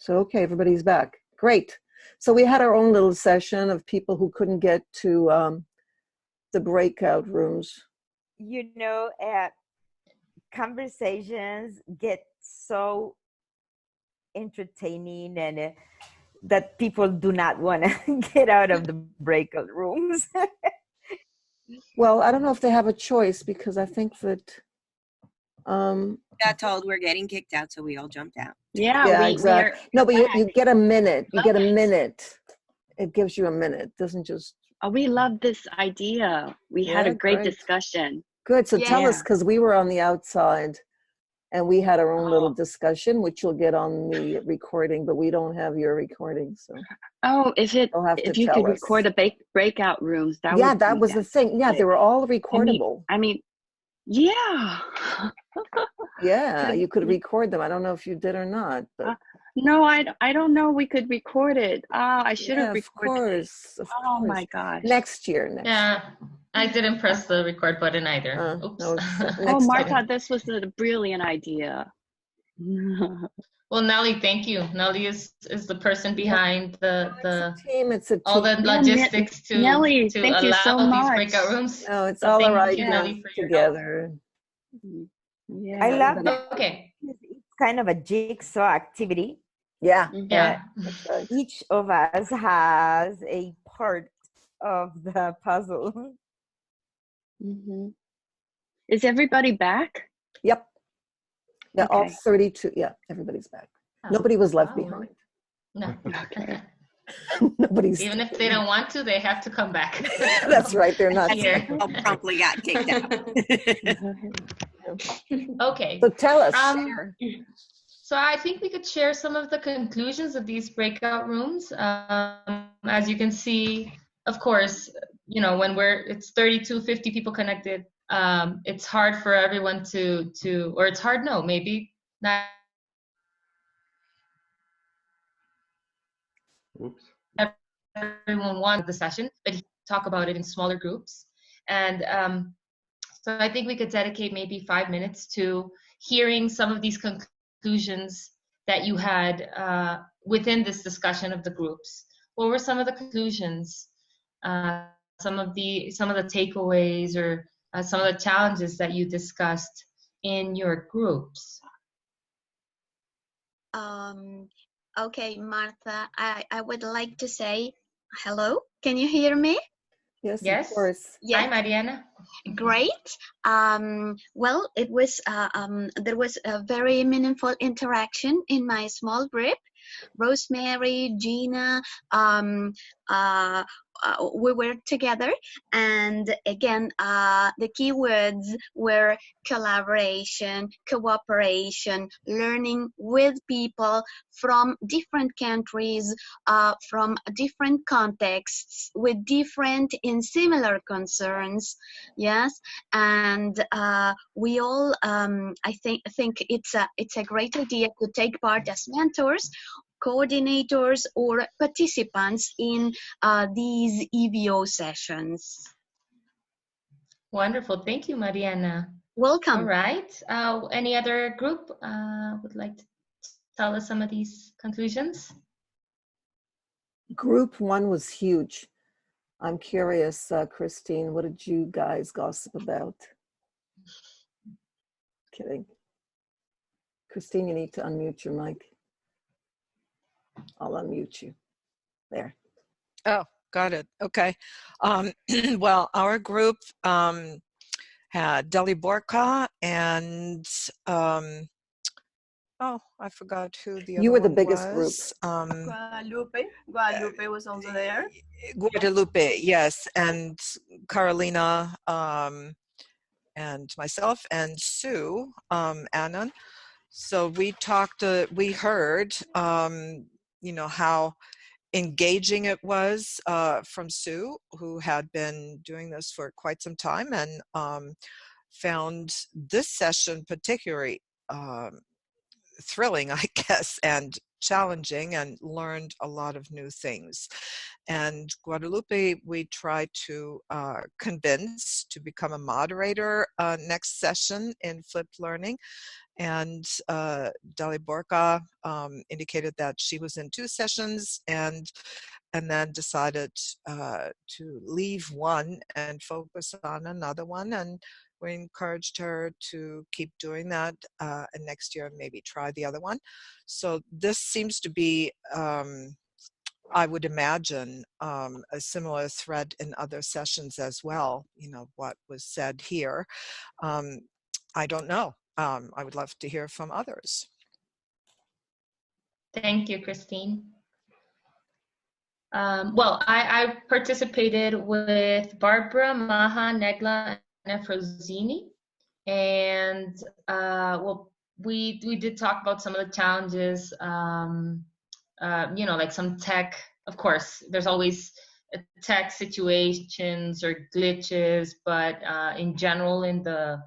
So, okay, everybody's back. Great. So we had our own little session of people who couldn't get to the breakout rooms. You know, conversations get so entertaining and that people do not want to get out of the breakout rooms. Well, I don't know if they have a choice because I think that got told we're getting kicked out, so we all jumped out. Yeah, exactly. No, but you get a minute. You get a minute. It gives you a minute. It doesn't just. Oh, we love this idea. We had a great discussion. Good. So tell us, because we were on the outside and we had our own little discussion, which you'll get on the recording, but we don't have your recording. So. Oh, if you could record the breakout rooms, that would that was the thing. Yeah, they were all recordable. I mean, yeah. Yeah, you could record them. I don't know if you did or not. But. No, I don't know. We could record it. I should have recorded. Of course. My gosh. Next year. Yeah, I didn't press the record button either. Oops. No, Martha, this was a brilliant idea. Well, Nelly, thank you. Nelly is the person behind the team. It's a team. all the logistics to Nelly, thank you so allow much. these breakout rooms. No, it's all right together. I love that. Okay. It's kind of a jigsaw activity. Yeah. Right. Each of us has a part of the puzzle. Mm-hmm. Is everybody back? Yep. Yeah, all 32. Yeah, everybody's back. Nobody was left behind. No. Okay. Nobody's. Even if they don't want to, they have to come back. That's right. They're not here. Promptly got kicked out. Okay. So tell us. So I think we could share some of the conclusions of these breakout rooms. As you can see, of course, you know, when it's 50 people connected, it's hard for everyone or it's hard, no, maybe not. Oops. Everyone wanted the session, but talk about it in smaller groups. And so I think we could dedicate maybe 5 minutes to hearing some of these conclusions that you had within this discussion of the groups. What were some of the conclusions, some of the takeaways, or some of the challenges that you discussed in your groups? Okay, Martha, I would like to say hello. Can you hear me? Yes, of course. Yes. Hi, Mariana. Great. Well, it was there was a very meaningful interaction in my small group. Rosemary, Gina, we were together, and again, the key words were collaboration, cooperation, learning with people from different countries, from different contexts, with different and similar concerns. Yes, and we all, I think it's a great idea to take part as mentors, coordinators, or participants in these EVO sessions. Wonderful. Thank you, Mariana. Welcome. All right. Any other group would like to tell us some of these conclusions? Group 1 was huge. I'm curious, Christine, what did you guys gossip about? Kidding. Christine, you need to unmute your mic. I'll unmute you. There. Oh, got it. Okay. Well, our group had Deli Borka and oh, I forgot who the other. You were the one biggest was. group. Guadalupe was also there. Guadalupe, yes, and Carolina, and myself and Sue Annan. So we talked. We heard, you know, how engaging it was from Sue, who had been doing this for quite some time, and found this session particularly thrilling, I guess, and challenging, and learned a lot of new things. And Guadalupe, we tried to convince to become a moderator next session in flipped learning. And Daliborka indicated that she was in 2 sessions and then decided to leave one and focus on another one. And we encouraged her to keep doing that, and next year maybe try the other one. So this seems to be, I would imagine, a similar thread in other sessions as well, you know, what was said here. I don't know. I would love to hear from others. Thank you, Christine. Well, I participated with Barbara, Maha, Negla, and Efrozini. And well, we did talk about some of the challenges, you know, like some tech. Of course, there's always tech situations or glitches, but in general, in the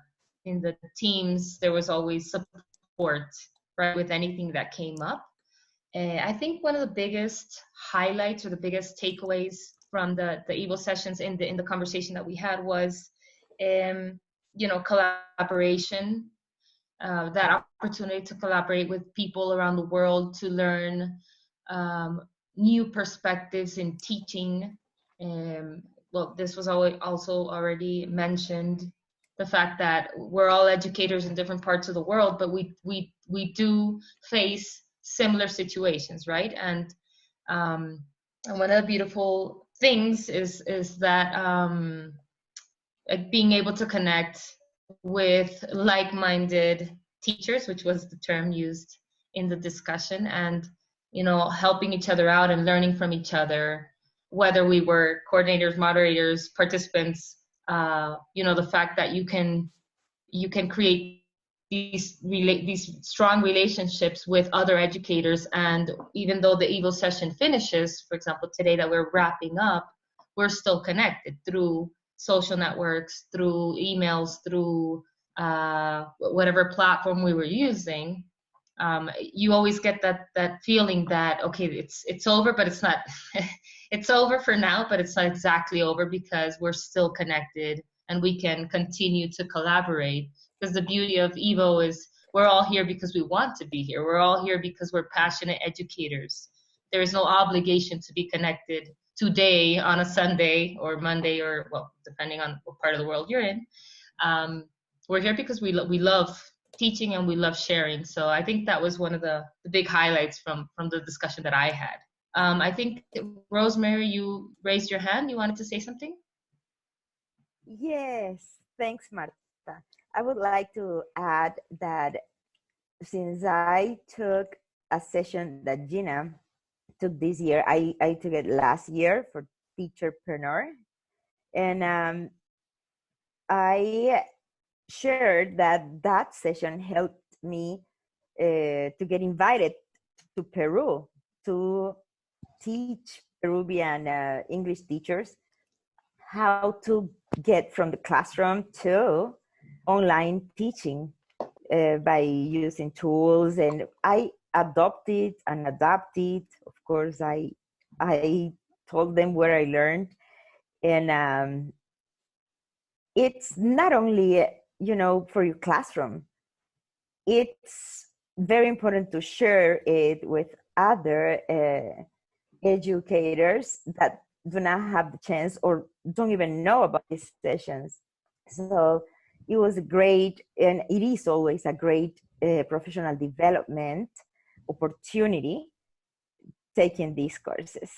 teams, there was always support, right, with anything that came up. I think one of the biggest highlights or the biggest takeaways from the EVO sessions in the conversation that we had was, you know, collaboration, that opportunity to collaborate with people around the world to learn new perspectives in teaching. Well, this was also already mentioned, the fact that we're all educators in different parts of the world, but we do face similar situations, right? And one of the beautiful things is that like being able to connect with like-minded teachers, which was the term used in the discussion, and you know, helping each other out and learning from each other, whether we were coordinators, moderators, participants. You know, the fact that you can create these strong relationships with other educators, and even though the EVO session finishes, for example, today that we're wrapping up, we're still connected through social networks, through emails, through whatever platform we were using. You always get that feeling that, okay, it's over, but it's not. It's over for now, but it's not exactly over, because we're still connected and we can continue to collaborate. Because the beauty of EVO is we're all here because we want to be here. We're all here because we're passionate educators. There is no obligation to be connected today on a Sunday or Monday, or, well, depending on what part of the world you're in. We're here because we love teaching and we love sharing. So I think that was one of the big highlights from the discussion that I had. I think, Rosemary, you raised your hand. You wanted to say something? Yes, thanks, Marta. I would like to add that since I took a session that Gina took this year, I took it last year for Teacherpreneur, and I shared that session helped me to get invited to Peru to teach Peruvian English teachers how to get from the classroom to online teaching by using tools. And I adopted and adapted. Of course, I told them where I learned. And it's not only, you know, for your classroom. It's very important to share it with other educators that do not have the chance or don't even know about these sessions. So it was great, and it is always a great professional development opportunity taking these courses.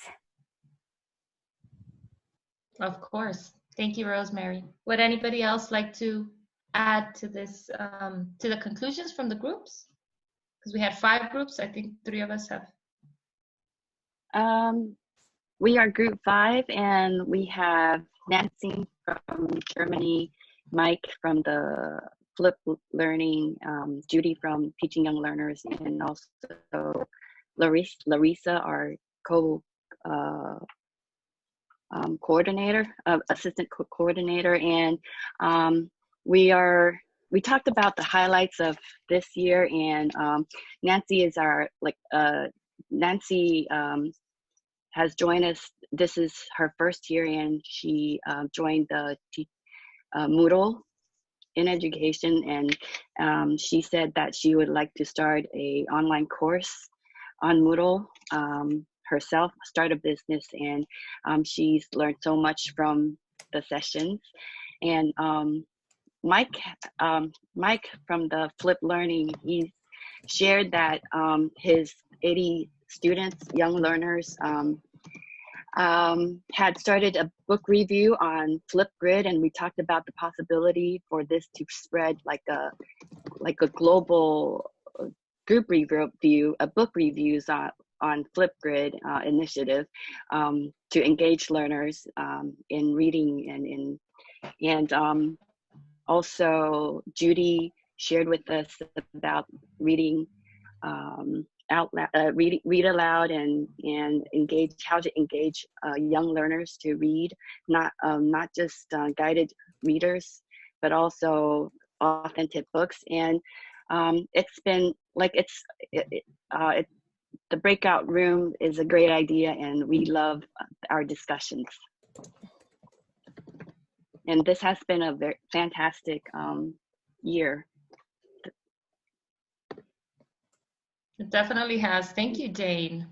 Of course. Thank you, Rosemary. Would anybody else like to add to this, to the conclusions from the groups? Because we had 5 groups. I think 3 of us have. We are group 5, and we have Nancy from Germany, Mike from the Flip Learning, Judy from Teaching Young Learners, and also Larissa, our coordinator, assistant coordinator. And we talked about the highlights of this year, and Nancy is our, Nancy has joined us. This is her first year, and she joined the Moodle, in education, and she said that she would like to start a online course on Moodle herself, start a business, and she's learned so much from the sessions. And Mike from the Flip Learning, he shared that his 80 students, young learners, had started a book review on Flipgrid, and we talked about the possibility for this to spread like a global group review, a book reviews on Flipgrid initiative to engage learners in reading and also Judy shared with us about reading out loud, read aloud, and engage, how to engage young learners to read, not just guided readers, but also authentic books. And it's been like the breakout room is a great idea, and we love our discussions. And this has been a very fantastic year. It definitely has. Thank you, Jane.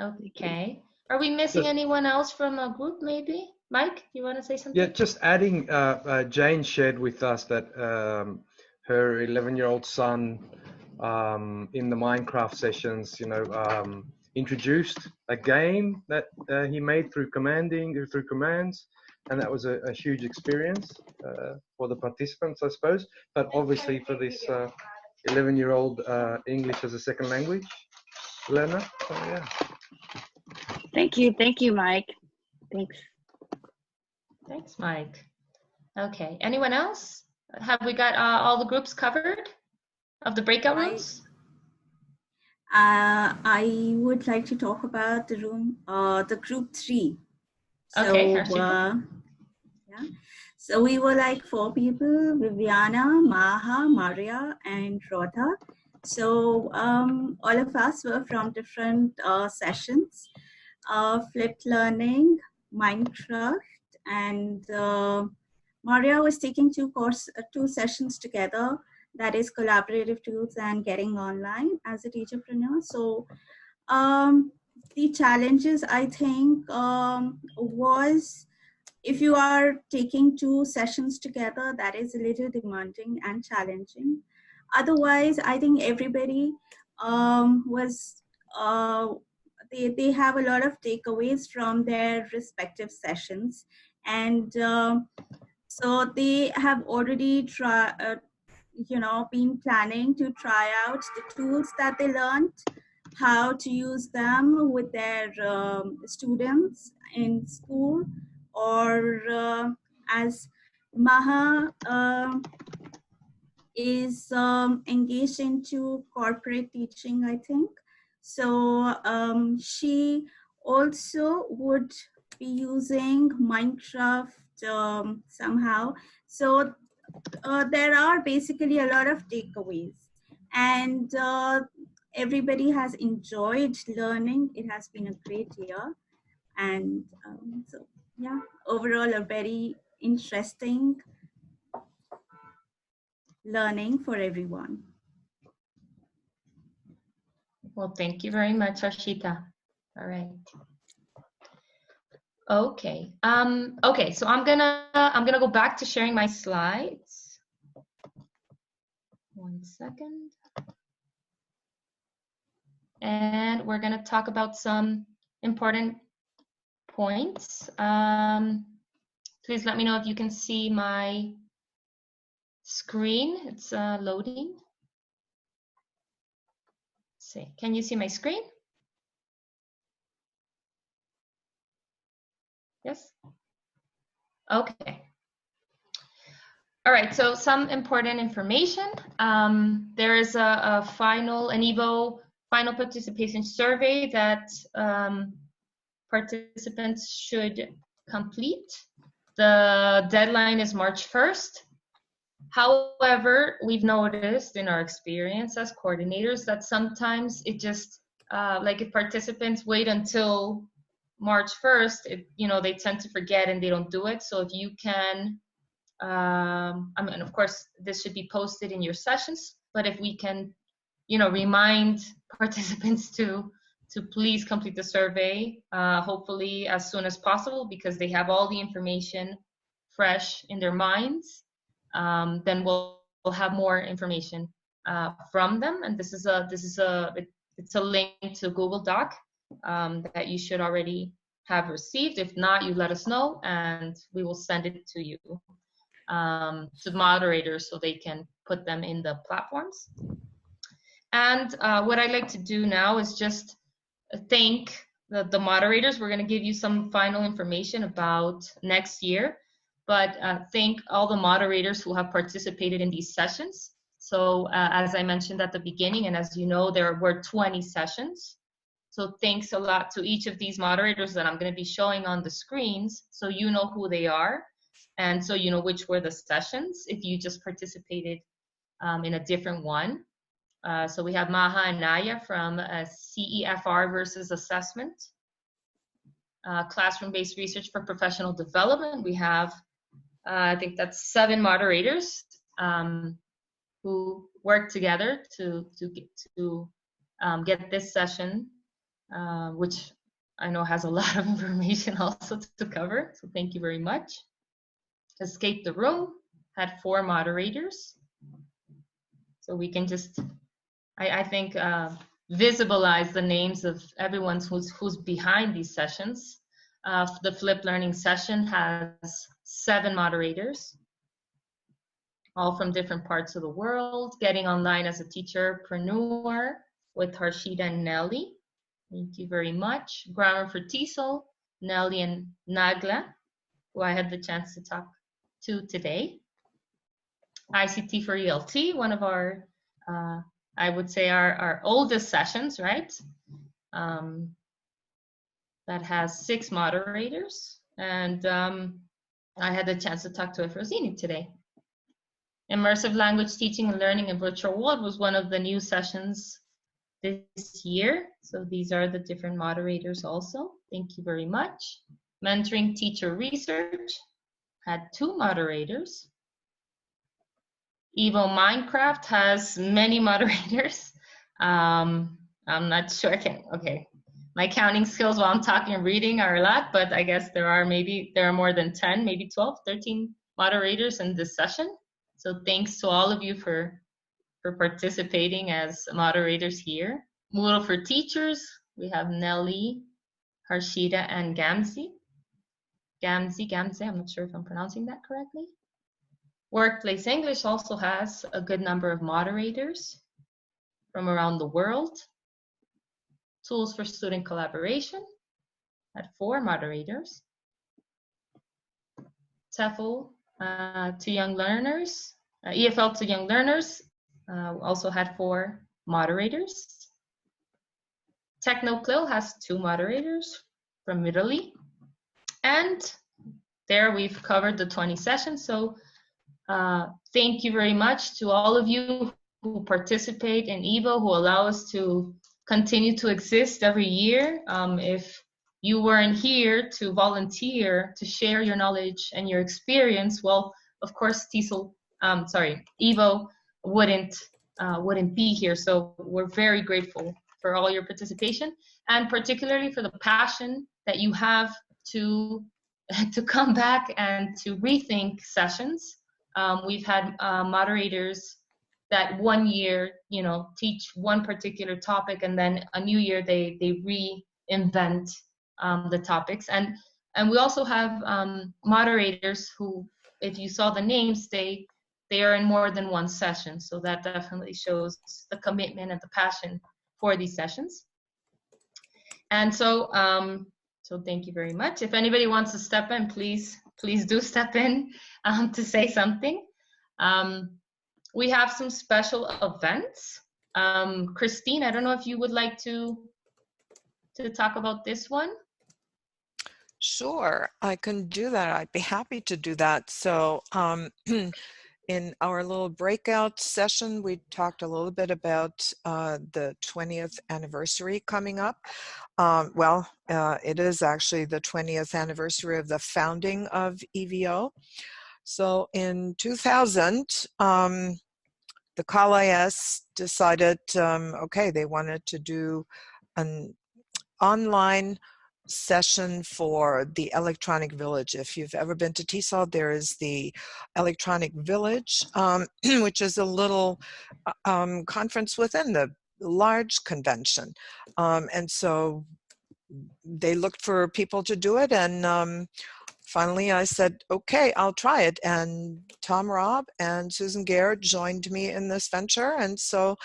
Okay. Are we missing anyone else from a group, maybe? Mike, you want to say something? Yeah, just adding, Jane shared with us that her 11-year-old son in the Minecraft sessions, introduced a game that he made through commands, and that was a huge experience for the participants, I suppose. But obviously for this 11-year-old English as a second language learner. So, yeah. Thank you, Mike. Thanks. Thanks, Mike. Okay, anyone else? Have we got all the groups covered of the breakout rooms? I would like to talk about the room, the group 3. So, okay, Harshita. Yeah. So we were like 4 people: Viviana, Maha, Maria, and Rhoda. So all of us were from different sessions, flipped learning, Minecraft, and Maria was taking 2 sessions together, that is collaborative tools and getting online as a teacherpreneur. So the challenges, I think, was if you are taking 2 sessions together, that is a little demanding and challenging. Otherwise, I think everybody was, they have a lot of takeaways from their respective sessions. And so they have already been planning to try out the tools that they learned, how to use them with their students in school, or as Maha is engaged into corporate teaching, I think. So she also would be using Minecraft somehow. So there are basically a lot of takeaways, and everybody has enjoyed learning. It has been a great year, and so yeah, overall a very interesting learning for everyone. Well, thank you very much, Harshita. All right. Okay. Okay, so I'm gonna go back to sharing my slides. 1 second. And we're gonna talk about some important points. Please let me know if you can see my screen. It's loading. Let's see, can you see my screen? Yes? Okay. All right, so some important information. There is an EVO final participation survey that participants should complete. The deadline is March 1st. However, we've noticed in our experience as coordinators that sometimes it just, like if participants wait until March 1st, they tend to forget and they don't do it. So if you can I mean, of course, this should be posted in your sessions, but if we can, remind participants to please complete the survey, hopefully as soon as possible, because they have all the information fresh in their minds, then we'll have more information from them. And it's a link to Google Doc that you should already have received. If not, you let us know and we will send it to you, to moderators, so they can put them in the platforms. And what I'd like to do now is just thank the moderators. We're going to give you some final information about next year, but thank all the moderators who have participated in these sessions. So as I mentioned at the beginning, and as you know, there were 20 sessions. So thanks a lot to each of these moderators that I'm going to be showing on the screens, so you know who they are, and so you know which were the sessions if you just participated in a different one. So we have Maha and Naya from CEFR versus Assessment, Classroom-Based Research for Professional Development. We have, I think that's 7 moderators who work together to get this session, which I know has a lot of information also to cover. So thank you very much. Escape the Room had 4 moderators. So we can just, I think, visibilize the names of everyone who's behind these sessions. The Flipped Learning session has 7 moderators, all from different parts of the world. Getting Online as a Teacherpreneur with Harshita and Nelly. Thank you very much. Grammar for TESOL, Nelly and Nagla, who I had the chance to talk to today. ICT for ELT, one of our, I would say our oldest sessions, right? That has 6 moderators. And I had the chance to talk to Efrosini today. Immersive Language Teaching and Learning in Virtual World was one of the new sessions this year. So these are the different moderators also. Thank you very much. Mentoring Teacher Research had 2 moderators. EVO Minecraft has many moderators. I'm not sure okay. My counting skills while I'm talking and reading are a lot, but I guess there are more than 10, maybe 12, 13 moderators in this session. So thanks to all of you for participating as moderators here. Moodle for Teachers, we have Nelly, Harshita, and Gamzi. Gamzi, I'm not sure if I'm pronouncing that correctly. Workplace English also has a good number of moderators from around the world. Tools for Student Collaboration had 4 moderators. TEFL to Young Learners, EFL to Young Learners also had 4 moderators. TechnoPlil has 2 moderators from Italy. And there we've covered the 20 sessions. So thank you very much to all of you who participate in EVO, who allow us to continue to exist every year. If you weren't here to volunteer, to share your knowledge and your experience, well, of course, EVO wouldn't be here. So we're very grateful for all your participation, and particularly for the passion that you have to come back and to rethink sessions. We've had moderators that one year, teach one particular topic, and then a new year they reinvent the topics. And we also have moderators who, if you saw the names, they are in more than one session. So that definitely shows the commitment and the passion for these sessions. And so, so thank you very much. If anybody wants to step in, please do step in to say something. We have some special events. Christine, I don't know if you would like to talk about this one. Sure, I can do that. I'd be happy to do that. So in our little breakout session, we talked a little bit about the 20th anniversary coming up. It is actually the 20th anniversary of the founding of EVO. So in 2000, the CalIS decided, okay, they wanted to do an online session for the Electronic Village. If you've ever been to TESOL, there is the Electronic Village, which is a little conference within the large convention. And so they looked for people to do it, and finally I said, okay, I'll try it. And Tom Robb and Susan Garrett joined me in this venture. And so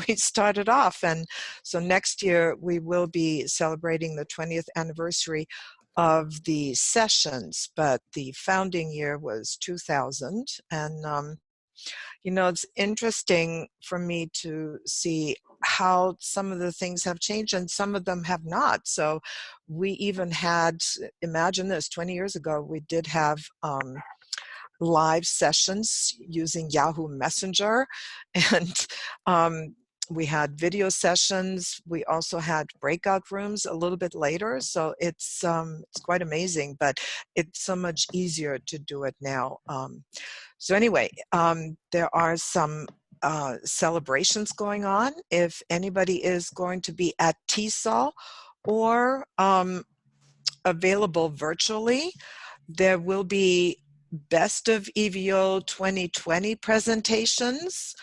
we started off. And so next year we will be celebrating the 20th anniversary of the sessions, but the founding year was 2000. And you know, it's interesting for me to see how some of the things have changed and some of them have not. So we even had, imagine this, 20 years ago, we did have live sessions using Yahoo Messenger, and we had video sessions. We also had breakout rooms a little bit later. So it's quite amazing, but it's so much easier to do it now. So anyway, there are some celebrations going on. If anybody is going to be at TESOL or available virtually, there will be Best of EVO 2020 presentations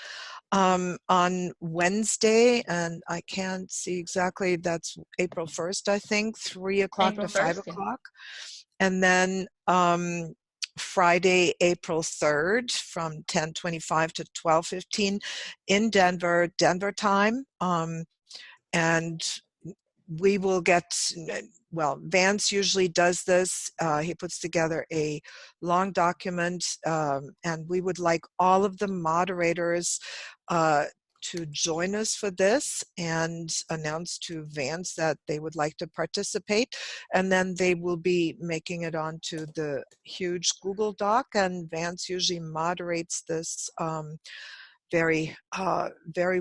on Wednesday, and I can't see exactly, that's April 1st, I think, 3 o'clock to 5 o'clock. And then Friday, April 3rd from 10:25 to 12:15 in Denver time. And we will get, well, Vance usually does this. He puts together a long document, and we would like all of the moderators to join us for this and announce to Vance that they would like to participate. And then they will be making it onto the huge Google Doc, and Vance usually moderates this very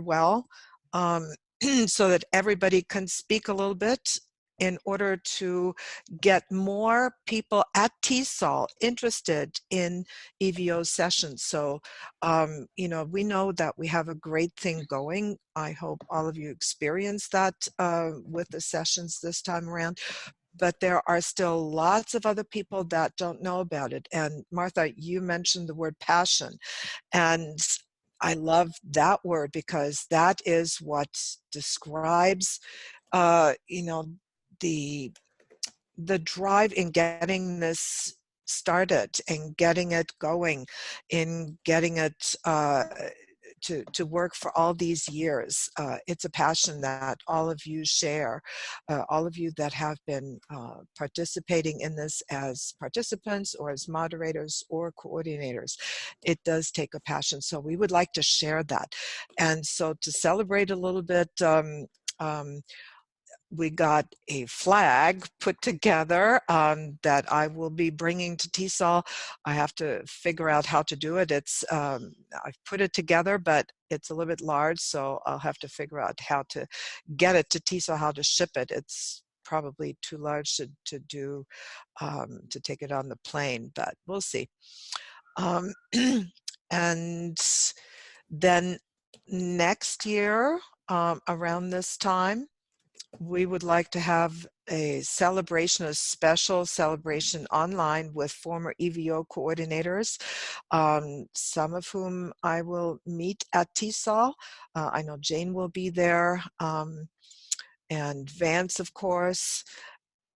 well, so that everybody can speak a little bit in order to get more people at TESOL interested in EVO sessions. So, you know, we know that we have a great thing going. I hope all of you experience that with the sessions this time around. But there are still lots of other people that don't know about it. And Martha, you mentioned the word passion. And I love that word because that is what describes, you know, the drive in getting this started and getting it going, in getting it to work for all these years. It's a passion that all of you share, all of you that have been participating in this as participants or as moderators or coordinators. It does take a passion, so we would like to share that. And so to celebrate a little bit, we got a flag put together that I will be bringing to TESOL. I have to figure out how to do it. It's I've put it together, but it's a little bit large, so I'll have to figure out how to get it to TESOL, how to ship it. It's probably too large to do, to take it on the plane, but we'll see. And then next year, around this time, we would like to have a celebration, a special celebration online with former EVO coordinators, some of whom I will meet at TESOL. I know Jane will be there, and Vance, of course,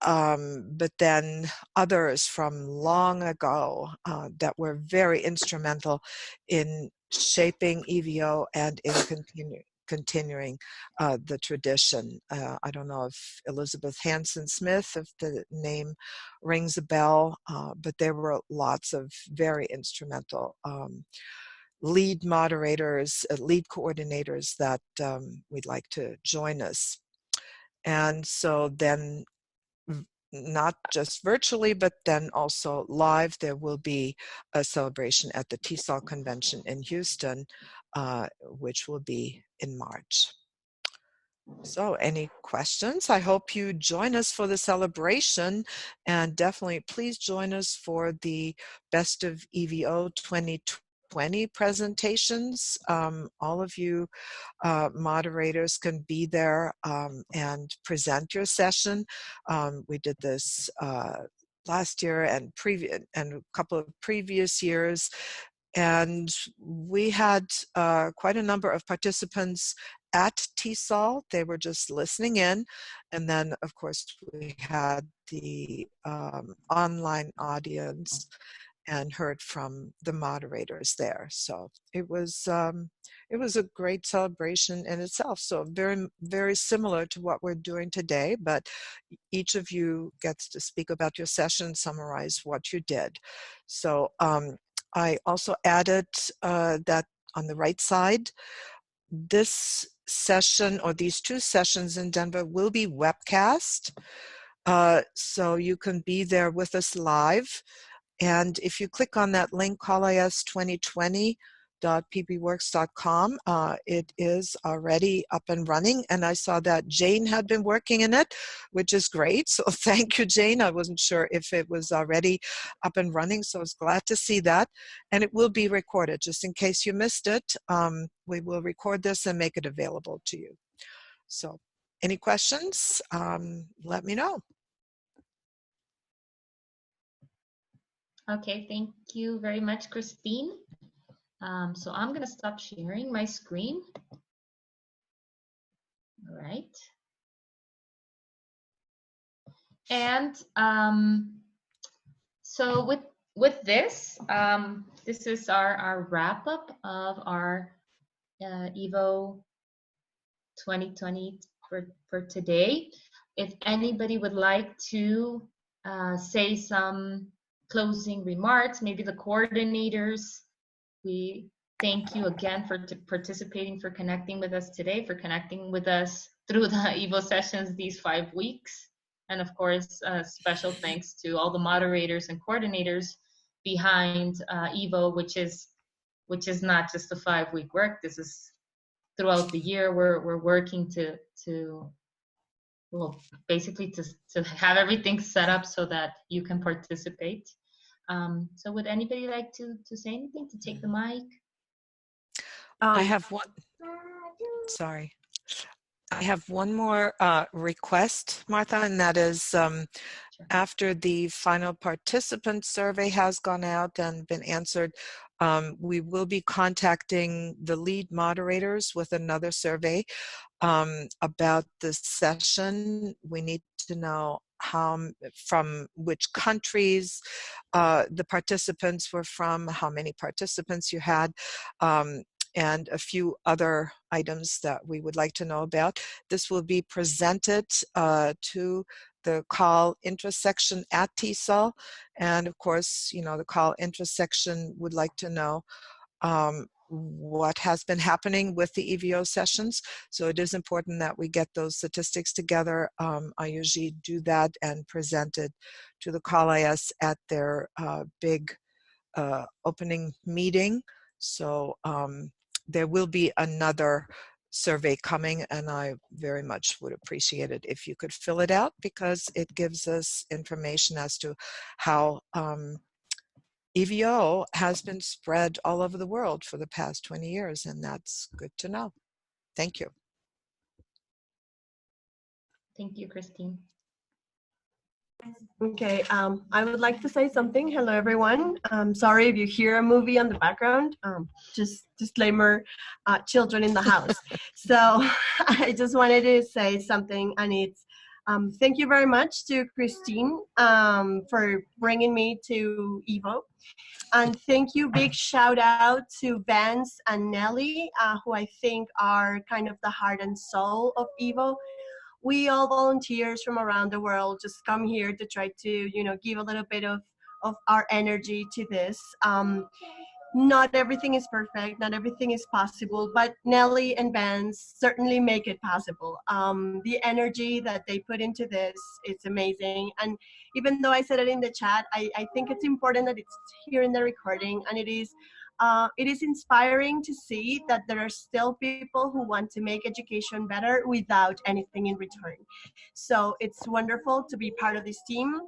but then others from long ago that were very instrumental in shaping EVO and in continuing the tradition. I don't know if Elizabeth Hanson Smith, if the name rings a bell, but there were lots of very instrumental lead moderators, lead coordinators that we'd like to join us. And so then, not just virtually, but then also live, there will be a celebration at the TESOL convention in Houston, which will be in March. So any questions? I hope you join us for the celebration, and definitely please join us for the Best of EVO 2020 presentations. All of you moderators can be there and present your session. We did this last year and a couple of previous years, and we had quite a number of participants at TESOL. They were just listening in, and then of course we had the online audience and heard from the moderators there. So it was a great celebration in itself. So very, very similar to what we're doing today, but each of you gets to speak about your session, summarize what you did. So I also added that on the right side, this session or these two sessions in Denver will be webcast. So you can be there with us live. And if you click on that link, callis2020.ppworks.com, it is already up and running. And I saw that Jane had been working in it, which is great. So thank you, Jane. I wasn't sure if it was already up and running, so I was glad to see that. And it will be recorded, just in case you missed it. We will record this and make it available to you. So any questions, let me know. Okay, thank you very much, Christine. So I'm going to stop sharing my screen. All right. And so with this, this is our wrap up of our EVO 2020 for today. If anybody would like to say some closing remarks, maybe the coordinators, we thank you again for participating, for connecting with us today, for connecting with us through the EVO sessions these 5 weeks. And of course, special thanks to all the moderators and coordinators behind EVO, which is not just a 5-week work. This is throughout the year. We're working to well, basically to have everything set up so that you can participate. So would anybody like to say anything, to take the mic? I have one. Sorry. I have one more request, Martha, and that is after the final participant survey has gone out and been answered, we will be contacting the lead moderators with another survey about this session. We need to know from which countries the participants were from, how many participants you had, and a few other items that we would like to know about. This will be presented to the call interest section at TESOL, and of course, you know, the call interest section would like to know what has been happening with the EVO sessions. So it is important that we get those statistics together. I usually do that and present it to the CALIS at their big opening meeting. So there will be another survey coming, and I very much would appreciate it if you could fill it out, because it gives us information as to how EVO has been spread all over the world for the past 20 years, and that's good to know. Thank you. Thank you, Christine. Okay, I would like to say something. Hello, everyone. Sorry if you hear a movie on the background. Just disclaimer, children in the house. So I just wanted to say something, and it's thank you very much to Christine for bringing me to EVO. And thank you, big shout out to Vance and Nelly, who I think are kind of the heart and soul of EVO. We all volunteers from around the world just come here to try to, you know, give a little bit of our energy to this. Not everything is perfect, not everything is possible, but Nelly and Vance certainly make it possible. The energy that they put into this, it's amazing. And even though I said it in the chat, I think it's important that it's here in the recording, and it is it is inspiring to see that there are still people who want to make education better without anything in return. So it's wonderful to be part of this team.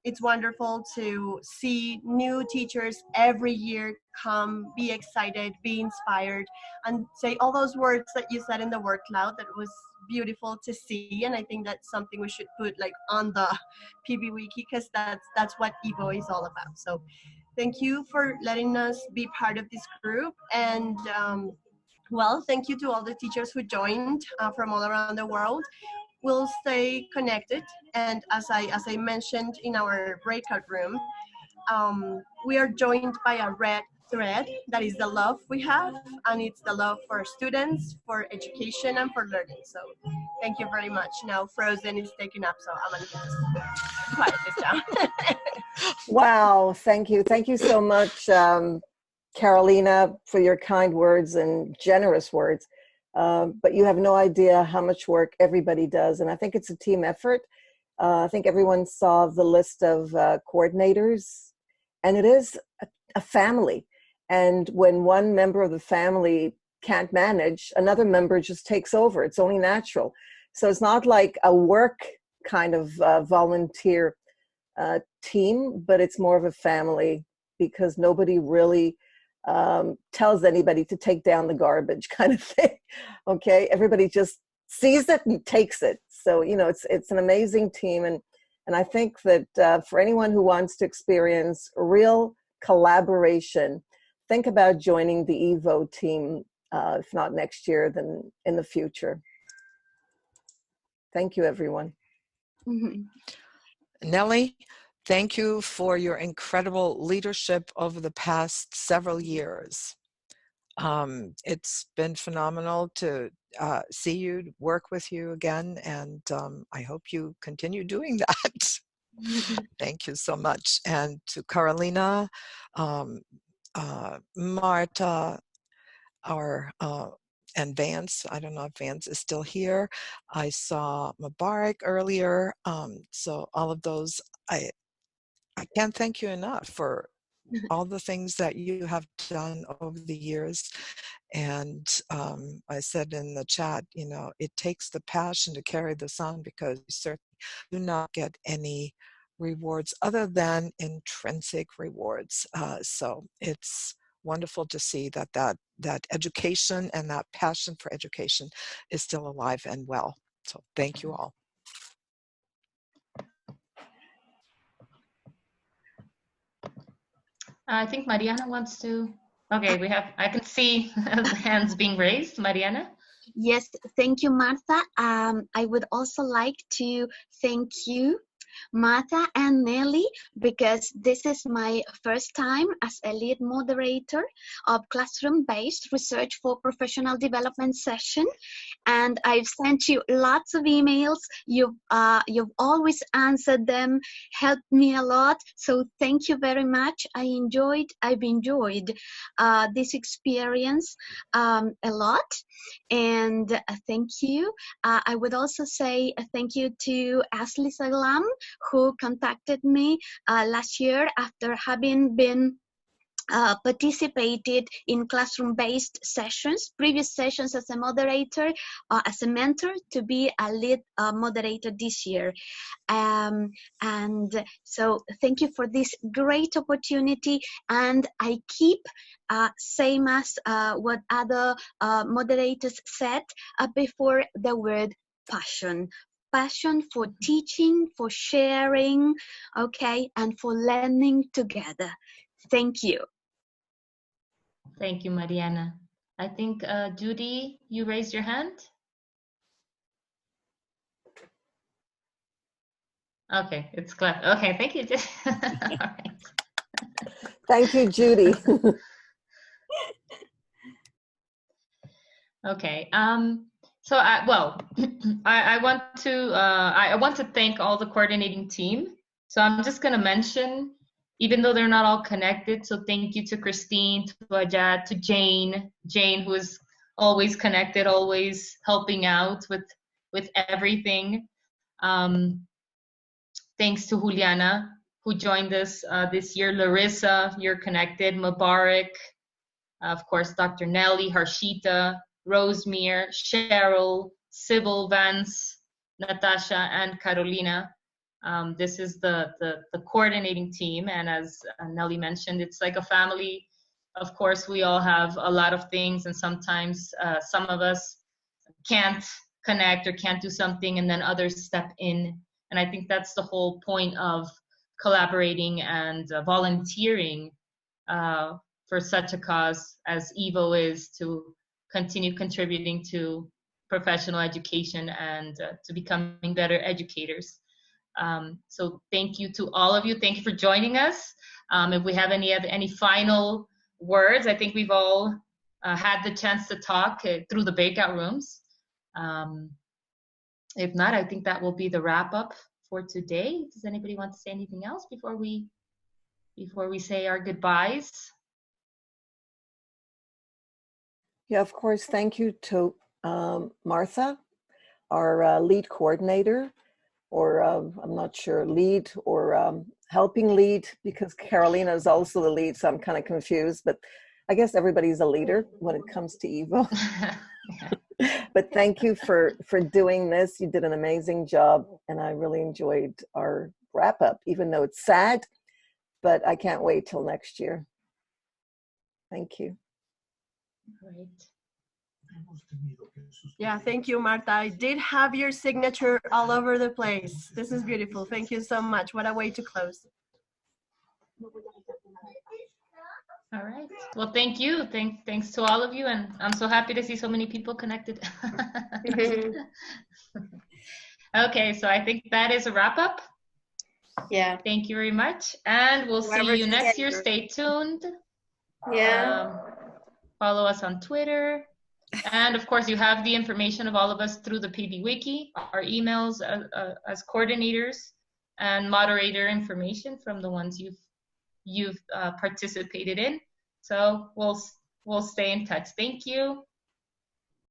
It's wonderful to see new teachers every year come, be excited, be inspired, and say all those words that you said in the word cloud. That was beautiful to see, and I think that's something we should put like on the PB Wiki, because that's what EVO is all about. So thank you for letting us be part of this group, and well, thank you to all the teachers who joined from all around the world. We'll stay connected, and as I mentioned in our breakout room, we are joined by a red thread that is the love we have, and it's the love for students, for education, and for learning. So thank you very much. Now Frozen is taken up, so I'm gonna just quiet this down. Wow, thank you. Thank you so much, Carolina, for your kind words and generous words. But you have no idea how much work everybody does. And I think it's a team effort. I think everyone saw the list of coordinators, and it is a family. And when one member of the family can't manage, another member just takes over. It's only natural. So it's not like a work kind of volunteer team, but it's more of a family, because nobody really tells anybody to take down the garbage kind of thing. Okay, everybody just sees it and takes it. So it's an amazing team, and I think that for anyone who wants to experience real collaboration, think about joining the EVO team. If not next year, then in the future. Thank you, everyone. Nellie, thank you for your incredible leadership over the past several years. It's been phenomenal to see you, work with you again, and I hope you continue doing that. Thank you so much. And to Carolina, Marta, and Vance. I don't know if Vance is still here. I saw Mubarak earlier. So all of those, I can't thank you enough for all the things that you have done over the years. And I said in the chat, it takes the passion to carry the sun, because you certainly do not get any rewards other than intrinsic rewards. So it's wonderful to see that education and that passion for education is still alive and well. So thank you all. I think Mariana wants to. Okay, I can see the hands being raised. Mariana? Yes, thank you, Martha. I would also like to thank you, Martha and Nelly, because this is my first time as a lead moderator of classroom-based research for professional development session, and I've sent you lots of emails. You've always answered them, helped me a lot. So thank you very much. I've enjoyed this experience a lot, and thank you. I would also say thank you to Ashley Salam, who contacted me last year after having been participated in classroom-based sessions, previous sessions as a moderator, as a mentor, to be a lead moderator this year. And so thank you for this great opportunity. And I keep, same as what other moderators said before, the word passion. Passion for teaching, for sharing, okay, and for learning together. Thank you. Thank you, Mariana. I think, Judy, you raised your hand? Okay, it's clapped. Okay, thank you. All right. Thank you, Judy. Okay. So I want to thank all the coordinating team. So I'm just going to mention, even though they're not all connected. So thank you to Christine, to Ajat, to Jane, who is always connected, always helping out with everything. Thanks to Juliana, who joined us this year. Larissa, you're connected. Mubarak, of course, Dr. Nelly, Harshita, Rosemere, Cheryl, Sybil, Vance, Natasha, and Carolina. This is the coordinating team, and as Nelly mentioned, it's like a family. Of course, we all have a lot of things, and sometimes some of us can't connect or can't do something, and then others step in. And I think that's the whole point of collaborating and volunteering for such a cause as EVO is, to continue contributing to professional education and to becoming better educators. So thank you to all of you. Thank you for joining us. If we have any final words, I think we've all had the chance to talk through the breakout rooms. If not, I think that will be the wrap up for today. Does anybody want to say anything else before we say our goodbyes? Yeah, of course. Thank you to Martha, our lead coordinator, or I'm not sure, lead or helping lead, because Carolina is also the lead, so I'm kind of confused, but I guess everybody's a leader when it comes to EVO. But thank you for doing this. You did an amazing job, and I really enjoyed our wrap up, even though it's sad, but I can't wait till next year. Thank you. Great. Yeah, thank you, Marta. I did have your signature all over the place. This is beautiful. Thank you so much. What a way to close. All right. Well, thank you. Thanks to all of you, and I'm so happy to see so many people connected. Okay, so I think that is a wrap up. Yeah. Thank you very much, and we'll see you next year. Stay tuned. Yeah. Follow us on Twitter. And of course, you have the information of all of us through the PB Wiki, our emails as coordinators, and moderator information from the ones you've participated in. So we'll stay in touch. Thank you.